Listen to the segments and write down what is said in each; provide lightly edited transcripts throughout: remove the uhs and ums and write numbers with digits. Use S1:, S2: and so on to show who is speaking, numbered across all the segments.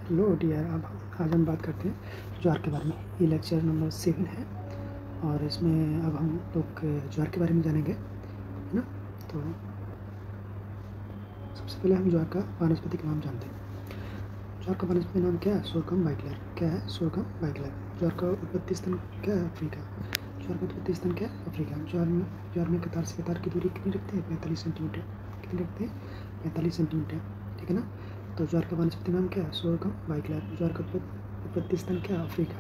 S1: Hello dear, अब आज हम बात करते हैं ज्वार के बारे में। ये लेक्चर नंबर 7 है और इसमें अब हम लोग ज्वार के बारे में जानेंगे, है ना। तो सबसे पहले हम ज्वार का वानस्पतिक नाम जानते हैं। ज्वार का वानस्पतिक नाम क्या है? सोरगम बाइग्लर। क्या है? सोरगम बाइग्लर। ज्वार का उत्पत्ति स्थान क्या है? अफ्रीका। ज्वार का उत्पत्ति स्थान क्या है? अफ्रीका। ज्वार में कतार से कतार की दूरी कितनी रखते हैं? 45 सेंटीमीटर। कितनी रखते हैं? 45 सेंटीमीटर, ठीक है ना। तो ज्वार का वानस्पतिक नाम क्या है? सोरगम बाइग्लर। ज्वार का उत्पत्ति स्थान क्या है? अफ्रीका।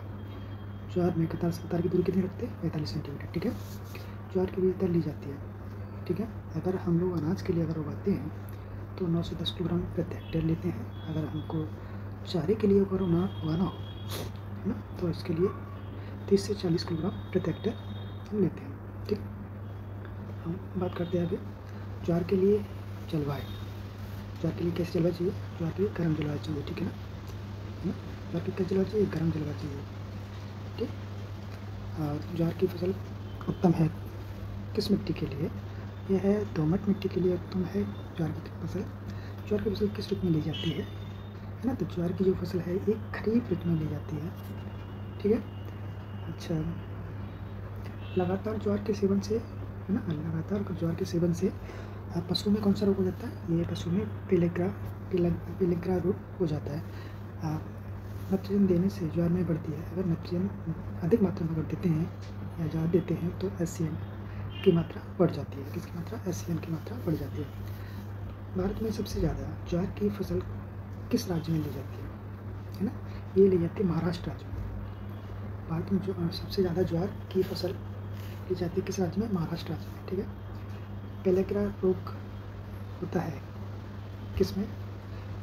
S1: ज्वार में कतार से कतार की दूरी कितनी रखते हैं? 45 सेंटीमीटर, ठीक है। ज्वार की बीज दर ली जाती है, ठीक है। अगर हम लोग अनाज के लिए अगर उगाते हैं तो 9 से 10 किलोग्राम प्रति हेक्टेयर लेते हैं। अगर हमको चारे के लिए अगर उगाना हो, है ना, तो इसके लिए 30 से 40 किलोग्राम प्रति हेक्टेयर हम लेते हैं, ठीक। हम बात करते हैं आगे ज्वार के लिए जलवायु। ज्वार के लिए कैसी जलवायु चाहिए? ज्वार के लिए गर्म जलवायु चाहिए, ठीक है ना। ज्वार की कैसी जलवायु चाहिए? गर्म जलवायु चाहिए, ठीक। और ज्वार की फसल उत्तम है किस मिट्टी के लिए? यह है दोमट मिट्टी के लिए उत्तम है ज्वार की फसल। ज्वार की फसल किस ऋतु में ली जाती है ना। तो ज्वार की जो फसल है ये खरीफ ऋतु में ली जाती है, ठीक है। अच्छा, लगातार ज्वार के सेवन से, है ना, लगातार ज्वार के सेवन से पशु में कौन सा रोग हो जाता है? ये पशु में पेलेग्रा रोग हो जाता है। नाइट्रोजन देने से ज्वार में बढ़ती है। अगर नाइट्रोजन अधिक मात्रा में अगर देते हैं या ज़्यादा देते हैं तो SCN की मात्रा बढ़ जाती है। किसकी मात्रा? SCN की मात्रा बढ़ जाती है। भारत में सबसे ज़्यादा ज्वार की फसल किस राज्य में ली जाती है ना। ये ली जाती है महाराष्ट्र राज्य में। भारत में जो सबसे ज़्यादा ज्वार की फसल ली जाती है किस राज्य में? महाराष्ट्र राज्य में, ठीक है। पेलेग्रा रोग होता है किस में?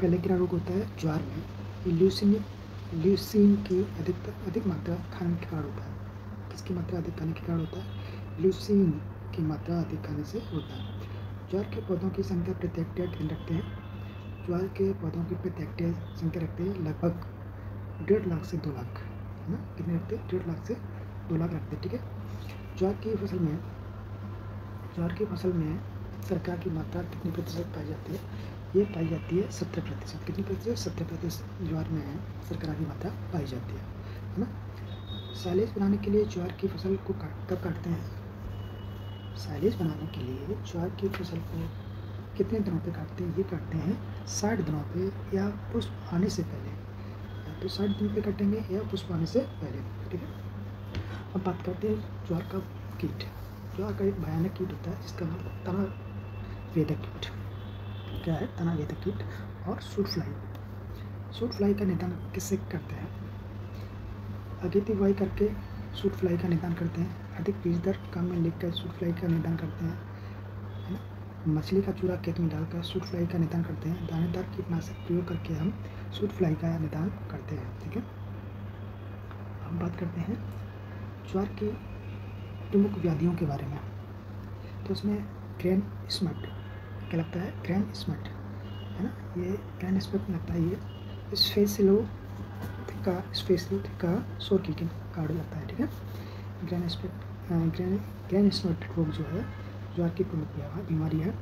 S1: पेलेग्रा रोग होता है ज्वार में। ल्यूसीन की अधिक मात्रा खाने के कारण होता है। किसकी मात्रा अधिक खाने के कारण होता है? ल्यूसीन की मात्रा अधिक खाने से होता है। ज्वार के पौधों की संख्या प्रति हेक्टेयर कितनी रखते हैं? ज्वार के पौधों की प्रति हेक्टेयर संख्या रखते हैं लगभग 1.5 लाख से 2 लाख, है ना। कितने रखते हैं? 1.5 लाख से 2 लाख रखते हैं, ठीक है। ज्वार की फसल में सरकार की मात्रा कितनी प्रतिशत पाई जाती है? ये पाई जाती है 70%। कितनी प्रतिशत? 70% ज्वार में शर्करा की मात्रा पाई जाती है ना। साइलेज बनाने के लिए ज्वार की फसल को कब काटते हैं? साइलेज बनाने के लिए ज्वार की फसल को कितने दिनों पे काटते हैं? ये काटते हैं 60 दिनों पे या पुष्प आने से पहले। या तो 60 दिन पे काटेंगे या पुष्प आने से पहले, ठीक है। अब बात करते हैं ज्वार का कीट। ज्वार का एक भयानक कीट होता है जिसका मतलब तना वेदक कीट। क्या है? तना वेदक कीट और सूट फ्लाई का निदान किससे करते हैं? अगेती बुआई करके सूट फ्लाई का निदान करते हैं। अधिक बीज दर कम में लेकर सूट फ्लाई का निदान करते हैं, है ना। मछली का चूरा खेत में डालकर सूट फ्लाई का निदान करते हैं। दानेदार कीटनाशक प्रयोग करके हम सूट फ्लाई का निदान करते हैं, ठीक है। हम बात करते हैं ज्वार की प्रमुख व्याधियों के बारे में। तो उसमें ग्रेन स्मट क्या लगता है? ग्रेन स्मट, है ना। ये ग्रेन स्मट लगता है। ये स्पेसिलोथिका सोर की कार्ड लगता है, ठीक है। ग्रेन स्मट रोग जो है ज्वार की प्रमुख बीमारी है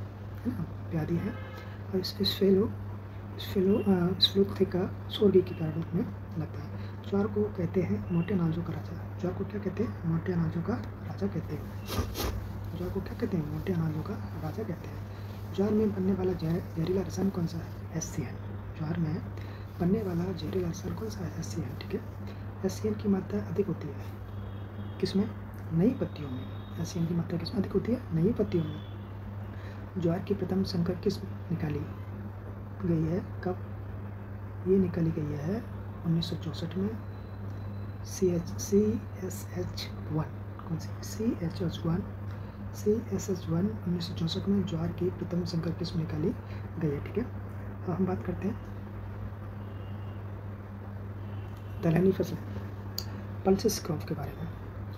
S1: ना, व्याधि है। और स्पेसिलोथिका सोर के कारण में लगता है। ज्वार को कहते हैं मोटे अनाजों का राजा। ज्वार को क्या कहते हैं? मोटे अनाजों का राजा कहते हैं। ज्वार को क्या कहते हैं? मोटे अनाजों का राजा कहते हैं। ज्वार में बनने वाला जहरीला रसायन कौन सा है? SCN। ज्वार में बनने वाला जहरीला रसायन कौन सा है? SCN, ठीक है। SCN की मात्रा अधिक होती है किसमें? नई पत्तियों में। SCN की मात्रा किसमें अधिक होती है? नई पत्तियों में। ज्वार की प्रथम संकर किस्म निकाली गई है? कब ये निकाली गई है? 1964 में। CSH1 कौन सी? CSH1 1964 में ज्वार की प्रथम संकर किस्म निकाली गई है, ठीक है। अब हम बात करते हैं दलहनी फसल पल्सेस क्रॉप के बारे में।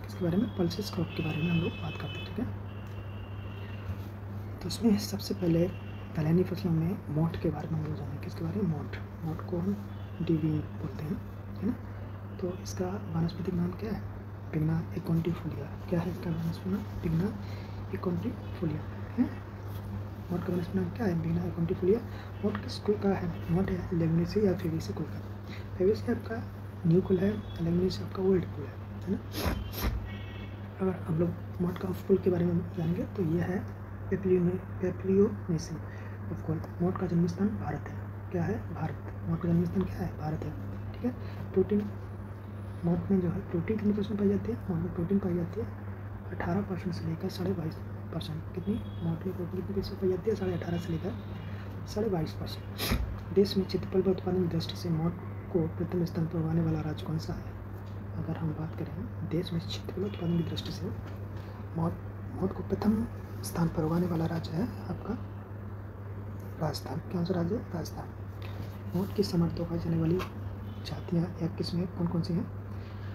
S1: किसके बारे में? पल्सेस क्रॉप के बारे में हम लोग बात करते हैं, ठीक है। तो उसमें सबसे पहले दलहनी फसलों में मोठ के बारे में हम लोग जानेंगे। किसके बारे में? मोठ को हम DV बोलते हैं, है ना। तो इसका वानस्पतिक नाम क्या है? पिग्ना एकोनटिफोलिया। क्या है इसका वानस्पतिक नाम? पिग्ना एकोनटिफोलिया है। मोट का वनस्पति नाम क्या है? बीना कॉन्टिफोलिया। मोट किस कुल का है? मोट है लेगुमिनेसी या फेबेसी कुल का। फेबेसी आपका न्यू कुल है, लेगुमिनेसी आपका ओल्ड कुल है ना। अगर हम लोग मोट का उपकुल के बारे में जानेंगे तो यह है पेप्लियोनेसी उपकुल। मोट का जन्म स्थान भारत है। क्या है? भारत। मोट का जन्म स्थान क्या है? भारत है। ठीक है। प्रोटीन, मोट में जो है प्रोटीन कितनी परसेंट पाई जाती है? मोट में प्रोटीन पाई जाती है 18% से लेकर 22.5%। कितनी? मोट में प्रोटीन कितनी परसेंट पाई जाती है? 18.5 से लेकर 22%। देश में क्षेत्रफल व उत्पादन की दृष्टि से मोट को प्रथम स्थान पर उगाने वाला राज्य कौन सा है? अगर हम बात करें देश में क्षेत्रफल उत्पादन की दृष्टि से मोट को प्रथम स्थान पर उगाने वाला राज्य है आपका राजस्थान। कौन सा राज्य? राजस्थान। मोट की समर्थों पाई जाने वाली जातियाँ या किस्में कौन कौन सी हैं?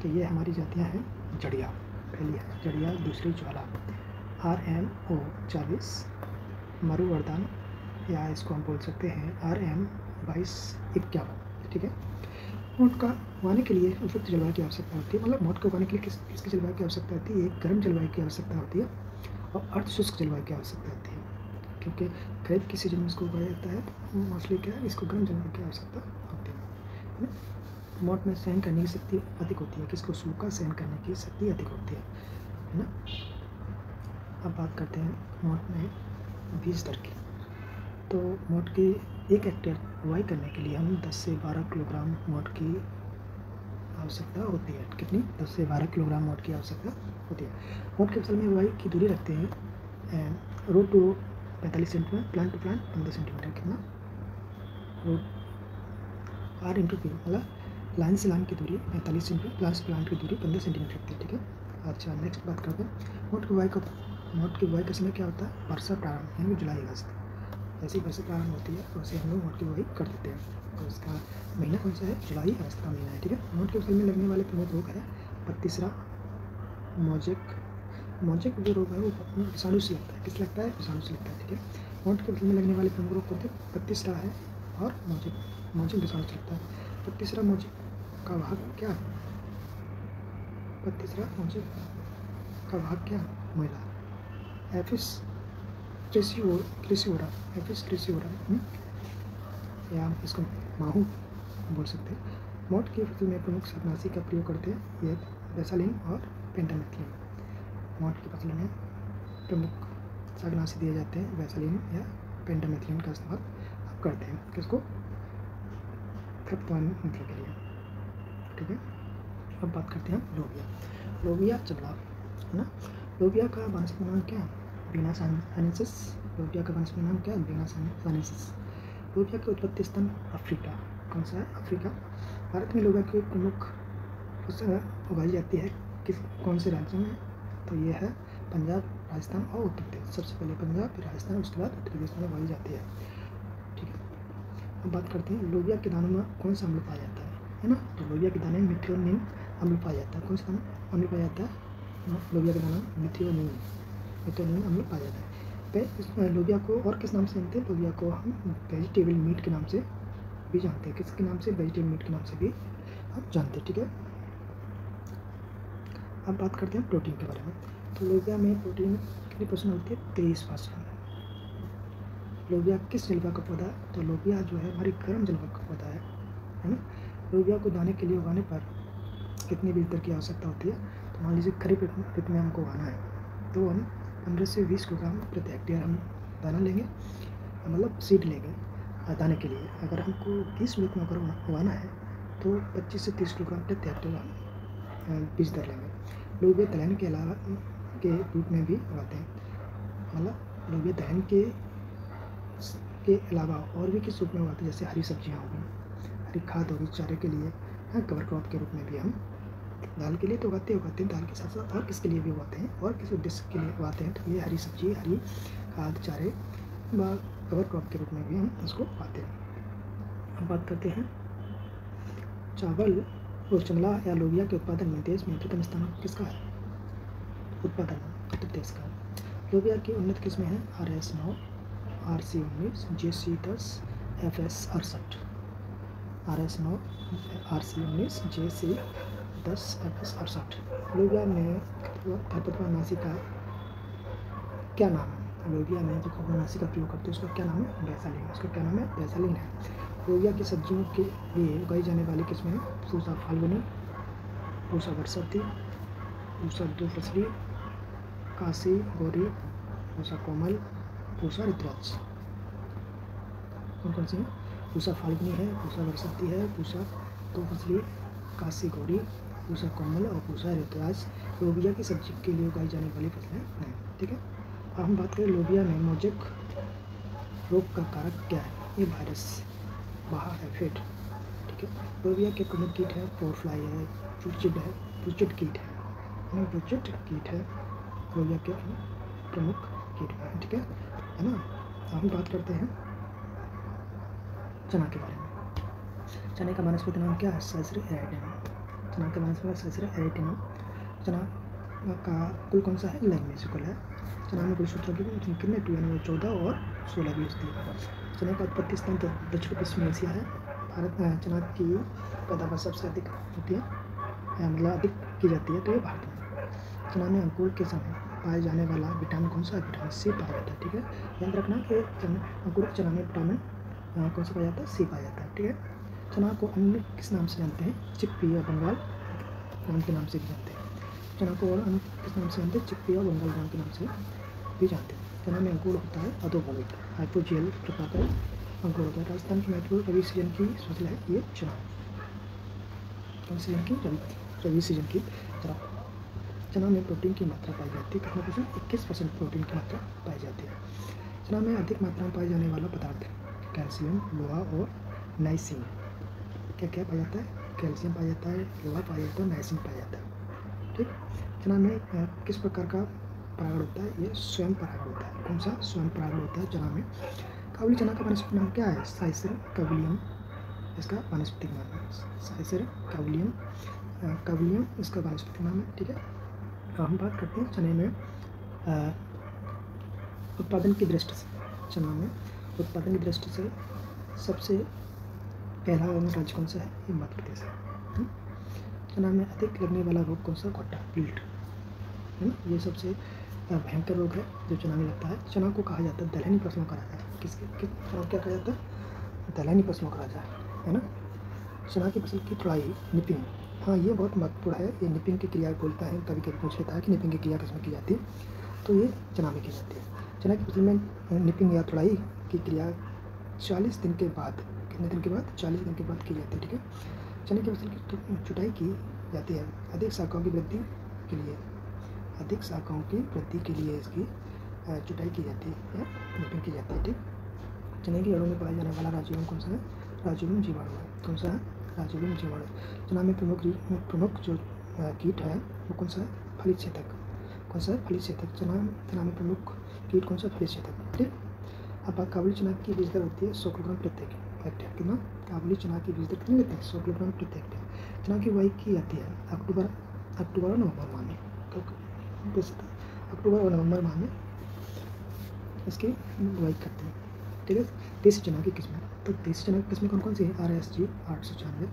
S1: तो ये हमारी जातियाँ हैं जड़िया, पहली है जड़िया, दूसरी ज्वाला, RMO 40, मरुवर्धन, या इसको हम बोल सकते हैं RM 2251। ठीक है। मोट का उगाने के लिए उपयुक्त जलवायु की आवश्यकता होती है। मतलब मोट को उगाने के लिए किसकी जलवायु की आवश्यकता होती है? एक गर्म जलवायु की आवश्यकता होती है और अर्धशुष्क जलवायु की आवश्यकता होती है। क्योंकि खरीफ की सीजन में इसको उगाया जाता है, मोस्टली क्या है, इसको गर्म जलवायु की आवश्यकता होती है। मोट में सहन करने की शक्ति अधिक होती है। किसको? सूखा सहन करने की शक्ति अधिक होती है ना। अब बात करते हैं मोट में बीज दर की। तो मोट की 1 हेक्टेयर बुआई करने के लिए हम 10 से 12 किलोग्राम मोट की आवश्यकता होती है। कितनी? 10 से 12 किलोग्राम मोट की आवश्यकता होती है। मोट की फसल में बुआई की दूरी रखते हैं root to 45 centimetre, plant to plant 15 centimetre. कितना? रूट R/P, मतलब लाइन से लाइन की दूरी 45 सेंटीमीटर, प्लांट से प्लांट की दूरी 15 सेंटीमीटर रखती है। ठीक है। अच्छा, नेक्स्ट बात करते हैं मोट की बुआई का समय क्या होता है? वर्षा प्रारंभ यानी जुलाई अगस्त। जैसे ही वर्षा प्रारंभ होती है वैसे हम लोग मोट की बुआई कर देते हैं। तो इसका महीना कौन सा है? जुलाई अगस्त का महीना है। ठीक है। मोट की फसल में लगने वाले प्रमुख रोग है पत्तीसरा, मोजेक जो रोग है वो विषाणु से लगता है। किस लगता है? विषाणु से लगता है। ठीक है। मोट की फसल में लगने वाले प्रमुख रोग कौन थे? पत्तीसरा है और मोजेक विषाणु से लगता है। पत्तीसरा मोजेक का वाहक क्या है? पत्तीसरा मोजेक का वाहक क्या? महिला, एफिस क्रिसिओरा, या इसको माहू बोल सकते हैं। मोट की फसल में प्रमुख कीटनाशी का प्रयोग करते हैं ये वैसालिन और पेंटामेथिलिन। मोट की फसल में प्रमुख कीटनाशी दिए जाते हैं वैसालिन या पेंटामेथिलिन का इस्तेमाल आप करते हैं। किसको? खरपतवार नियंत्रण के लिए। ठीक है। अब बात करते हैं लोबिया चबला है ना। लोबिया का वनस्पति नाम क्या है? बीना सानेंसिस। लोबिया का वनस्पति नाम क्या है? बीना सानेंसिस। लोबिया की उत्पत्ति स्थान अफ्रीका। कौन सा है? अफ्रीका। भारत में लोबिया की प्रमुख फसल उगाई जाती है कौन से राज्यों में? तो ये है पंजाब, राजस्थान और उत्तर प्रदेश। सबसे पहले पंजाब, फिर राजस्थान, उसके बाद उत्तर प्रदेश में उगाई जाती है। ठीक है। अब बात करते हैं लोबिया के दानों में कौन सा अम्ल पाया जाता है ना। तो लोबिया के दाने में मिथियोनिन अम्ल पाया जाता है। कौन सा अम्ल पाया जाता है? लोबिया के दाना मिथियोनिन अम्ल पाया जाता है। इस लोबिया को और किस नाम से जानते हैं? लोबिया को हम वेजिटेबल मीट के नाम से भी जानते हैं। किसके नाम से? वेजिटेबल मीट के नाम से भी हम जानते हैं। ठीक है। अब बात करते हैं प्रोटीन के बारे में। तो लोबिया में प्रोटीन कितनी परसेंट होती है? 23%। लोबिया किस जलवायु का पौधा है? तो लोबिया जो है हमारी गर्म जलवायु का पौधा है ना। लोबिया को दाने के लिए उगाने पर कितनी बीज दर की आवश्यकता होती है? तो मान लीजिए खरीफ ऋतु में हमको उगाना है तो हम 15 से 20 किलोग्राम प्रति हेक्टेयर हम दाना लेंगे, मतलब सीड लेंगे दाने के लिए। अगर हमको 20 ऋतु में अगर उगाना है तो 25 से 30 किलोग्राम प्रति हेक्टेयर हम बीज दर लेंगे। लोबिया दलहन के अलावा के रूप में भी उगाते हैं। मतलब लोबिया दलहन के अलावा और भी किस रूप में उगाते हैं? जैसे हरी सब्जियां हो गई, हरी खाद होगी चारे के लिए, कवर क्रॉप के रूप में भी हम दाल के लिए तो उगाते हैं। दाल के साथ साथ और किसके लिए भी उगाते हैं और किस उद्देश्य के लिए उगाते हैं? तो ये हरी सब्जी, हरी खाद, चारे व कवर क्रॉप के रूप में भी हम इसको उगाते हैं। अब बात करते हैं चावल और चमड़ा या लोबिया के उत्पादन में देश में प्रथम स्थान किसका है? उत्पादन उत्तर प्रदेश का। लोबिया की उन्नत किस्में हैं RS 9, RC 19, JC 10, FS 68। RS 9, RC 19, JC 10, FS 68। लोबिया में खरपतवारनाशी का क्या नाम है? लोबिया में जो कवकनाशी का प्रयोग करते हैं उसका क्या नाम है? बैसालीन। उसका क्या नाम है? बैसालीन है। लोबिया की सब्जियों के लिए उगाई जाने वाली किस्में पूसा फाल्गुनी, पूसा बरसाती, पूसा दो फसली, काशी गौरी, पूसा कोमल, पूसा ऋतुराज। कौन कौन सी है? पूसा फाल्गुनी है, पूसा बरसाती है, पूसा दो फसली, काशी गौरी, पूसा कोमल और पूसा ऋतुराज लोबिया की सब्जी के लिए उगाई जाने वाली फसलें हैं। ठीक है, अब हम बात करें लोबिया में मोजेक रोग का कारक क्या है? ये वायरस बाहर है फिट। ठीक है, लोबिया के प्रमुख कीट है पोरफ्लाई है, फ्रूचिड है, फ्रूचिड कीट है, फ्रूचिड कीट है लोबिया के प्रमुख कीट में। ठीक है ना। हम बात करते हैं चना के बारे में। चने का वनस्पति नाम क्या है? साइसर एराइटिनम। चना का वनस्पति साइसर एराइटिनम। चना का कुल कौन सा है? लैग्मेसिकल है। चना में कुल सूत्रों की कितने? 14 और 16 भी होती है। चने का उत्पत्ति स्थान दक्षिण पश्चिमी एशिया है। भारत में चना की पैदावार सबसे अधिक होती है, मतलब अधिक की जाती है तो ये भारत में। चना में अंकुर के समय पाए जाने वाला विटामिन कौन सा है? विटामिन सी पाया जाता है। ठीक है, याद रखना कि अंकुरित चना में विटामिन कौन सा पाया जाता है? सी पाया जाता है। ठीक है, चना को अन्य किस नाम से जानते हैं? चिक्पी या बंगाल ग्राम के नाम से भी जानते हैं। चना को और अन्य किस नाम से जानते हैं? चिक्पी या बंगाल ग्राम के नाम से भी जानते हैं। चना में अंकुर होता है अधोभूमिक हाइपोजियल प्रकार का अंकुर होता है। राजस्थान की महत्वपूर्ण रबी सीजन की फसल है ये चना। कौन सीजन की? रबी सीजन की चना। चना में प्रोटीन की मात्रा पाई जाती है। कितना परसेंट? 21% प्रोटीन की मात्रा पाई जाती है। चना में अधिक मात्रा में पाए जाने वाला पदार्थ है कैल्शियम, लोहा और नाइसिन। क्या क्या पाया जाता है? कैल्शियम पाया जाता है, लोहा पाया जाता है, नाइसिन पाया जाता है। ठीक, चना में किस प्रकार का परागण होता है? ये स्वयं परागण होता है। कौन सा? स्वयं परागण होता है चना में। काबुली चना का वनस्पति नाम क्या है? साइसर काबुलियम इसका वानस्पतिक नाम है। साइसर काबुलियम इसका वानस्पतिक नाम है। ठीक है, हम बात करते हैं चने में उत्पादन की दृष्टि से। चना में उत्पादन की दृष्टि से सबसे पहला राज्य कौन सा है? ये मध्य प्रदेश है। चना में अधिक लगने वाला रोग कौन सा? घोटा, विल्ट है ना। ये सबसे भयंकर रोग है जो चना में लगता है। चना को कहा जाता है दलहनी फसलों का राजा। चना क्या कहा जाता है? दलहनी फसलों का राजा है ना। चना की फसल की तुड़ाई निपिंग, हाँ ये बहुत महत्वपूर्ण है। ये निपिंग की क्रिया बोलता है, कभी कभी पूछ लेता है कि निपिंग की क्रिया किसमें की जाती है, तो ये चना में की जाती है। चना की फसल में निपिंग या तुड़ाई की क्रिया 40 दिन के बाद, कितने दिन के बाद? 40 दिन के बाद की जाती है। ठीक है, चने की फसल की छुटाई की जाती है अधिक शाखाओं की वृद्धि के लिए। अधिक शाखाओं की वृद्धि के लिए इसकी छुटाई की जाती है या निपिंग की जाती है। ठीक, चने की जड़ों में पाया जाने वाला राजोबियम कौन सा है? राजोबियम जीवाणु है। कौन सा है? राजोबियम जीवाणु। चना में प्रमुख जो कीट है वो कौन सा है? फलीछेदक। कौन सा है? फलीछेदक। चना में प्रमुख कीट कौन सा? फलीछेदक। ठीक, अब काबुली चना की बीज दर होती है 100 किलोग्राम प्रति हेक्टेयर। कितना? काबुली चना की बीज दर कितनी लेते हैं? 100 किलोग्राम प्रति हेक्टेयर। चना की बुआई की जाती है अक्टूबर और नवंबर माह में। अक्टूबर और नवंबर माह में इसकी बुआई करते हैं। ठीक है, देसी चना की किस्में, तो देसी चना की किस्में कौन कौन सी है? RSG 896,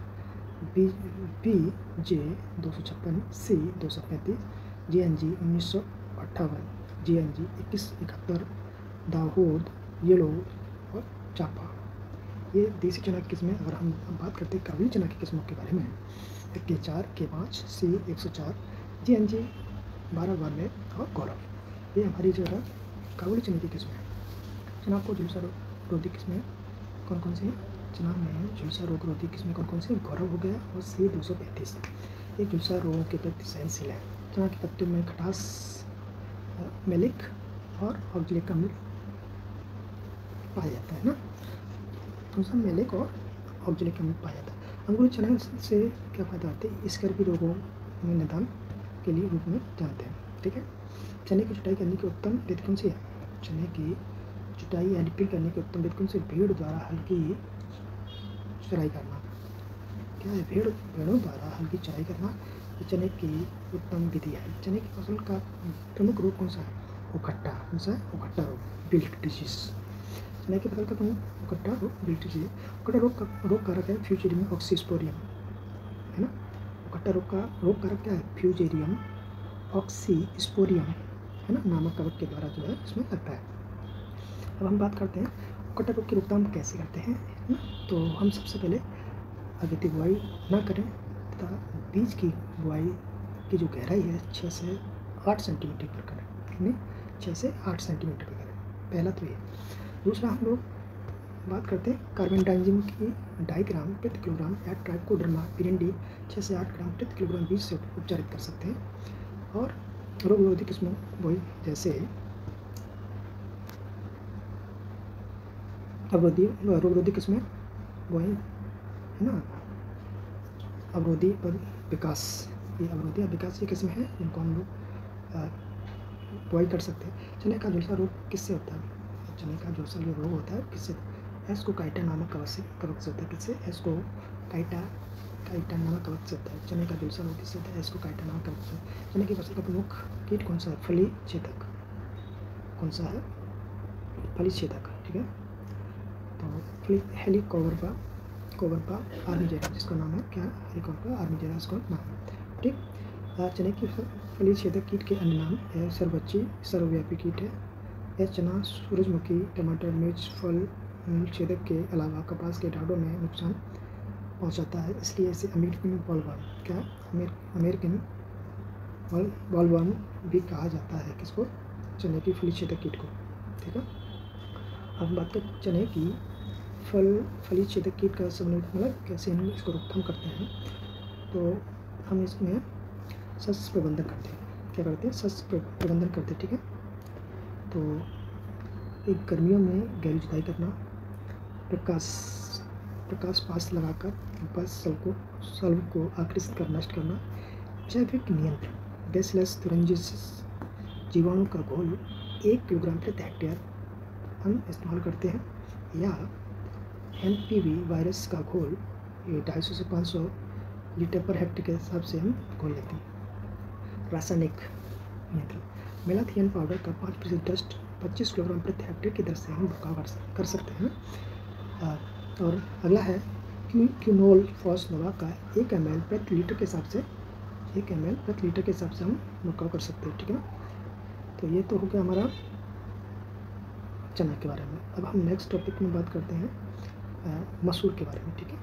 S1: BJ 256, C 235, GNG 1958, GNG 2171, Dahod, yellow और चापा। ये देसी चना की किस्में। अगर हम बात करते हैं काबुली चना की किस्मों के बारे में, K4, K5, C 104, GNG 1292 और गौरव, ये हमारी जो है काबुली चने की किस्में है। चना को झुलसा रोधी किस्में कौन कौन सी है? चना में झुलसा रोग रोधी किस्में कौन कौन सी? गौरव हो गया और C 235, ये झुलसा रोगों के प्रति सहनशील है। चना के पत्तों में खटास, मेलिक और ऑक्जेलिक अम्ल पाया जाता है ना। कौन सा? मेलिक और ऑक्जेलिक अम्ल पाया जाता है। अंकुरित चना से क्या फायदा होता है? स्कर्वी रोगों में निदान के लिए रूप में जानते हैं। ठीक है, चने की छुटाई करने की उत्तम विधि कौन सी है? चने की छुटाई या निपिंग करने की उत्तम विधि कौन सी? भेड़ द्वारा हल्की चराई करना। क्या है? भेड़ों द्वारा हल्की चराई करना ये चने की उत्तम विधि है। चने की फसल का प्रमुख रोग कौन सा है? उखट्टा। कौन सा है? उखट्टा रोग, विल्ट डिजीज। चने की फसल का प्रमुख उखट्टा रोग, विल्ट डिजीज। उखट्टा रोग कारक है फ्यूजेरियम ऑक्सीस्पोरियम, है ना। उखट्टा रोग का रोग कारक क्या है? फ्यूजेरियम ऑक्सीस्पोरियम, है ना, नामक कवक के द्वारा जो है इसमें लगता है। अब हम बात करते हैं कटक रोग की रोकथाम कैसे करते हैं, है ना। तो हम सबसे पहले अगेती बुआई ना करें तथा बीज की बुआई की जो गहराई है 6 से 8 सेंटीमीटर पर करें, कितनी 6 से 8 सेंटीमीटर पर करें, पहला तो ये। दूसरा हम लोग बात करते हैं कार्बेंडाजिम की 2.5 ग्राम प्रति किलोग्राम या ट्राइकोडर्मा पिरियडी 6 से 8 ग्राम प्रति किलोग्राम बीज से उपचारित कर सकते हैं। और रोग विरोधी किस्मों वही जैसे रोग विरोधी किस्में वही है ना, अवरोधी और विकास, ये अवरोधी और विकास ये किस्में हैं जिनको हम लोग बुआई कर सकते हैं। चने का झुलसा रोग किससे होता है, चने का झुलसा जो रोग होता है किससे, एस्कोकाइटा नामक कवक से होता है, किससे, एस्कोकाइटा नामक कवक से होता है। चने का झुलसा रोग किससे होता है, एस्कोकाइटा नामक कवक से। चने की फसल का प्रमुख कीट कौन सा है, फली छेदक, कौन सा है, फली छेदक, ठीक है। तो हेलिकोवर्पा आर्मीजेरा, जिसका नाम है क्या, हेलिकोवर्पा आर्मीजेरा इसका नाम है, ठीक। चने की फली छेदक कीट के अन्य नाम है सर्वोच्ची, सर्वव्यापी कीट है। यह चना, सूरजमुखी, टमाटर, मिर्च, फल छेदक के अलावा कपास के डाढ़ों में नुकसान पहुंचाता है, इसलिए इसे अमेरिकन बॉलवर्म, क्या, अमेरिकन बॉलवर्म भी कहा जाता है, किसको, चने की फली छेदक कीट को, ठीक है। अब बात करते चने की फली छेदक कीट का संबंध, मतलब कैसे हम इसको रोकथाम करते हैं। तो हम इसमें शस्य प्रबंधन करते हैं, क्या करते हैं, शस्य प्रबंधन करते हैं, ठीक है। तो एक गर्मियों में गहरी जुताई करना, प्रकाश पास लगाकर बस सल्व को आकृष्ट कर नष्ट करना, जैविक नियंत्रण, बेसिलस तुरंजिसिस जीवाणु का घोल 1 किलोग्राम प्रति हेक्टेयर हम इस्तेमाल करते हैं, या NPV वायरस का घोल 250 से 500 लीटर पर हेक्टेयर के हिसाब से हम घोल लेते हैं। रासायनिक नियंत्रण, मेलाथियन पाउडर का 5% डस्ट 25 किलोग्राम प्रति हेक्टेयर की दर से हम छिड़काव कर सकते हैं। और अगला है क्यूनोल फॉस दवा का 1 ml प्रति लीटर के हिसाब से, 1 ml प्रति लीटर के हिसाब से हम छिड़काव कर सकते हैं, ठीक है ना। तो ये तो हो गया हमारा चना के बारे में। अब हम नेक्स्ट टॉपिक में बात करते हैं मसूर के बारे में, ठीक है।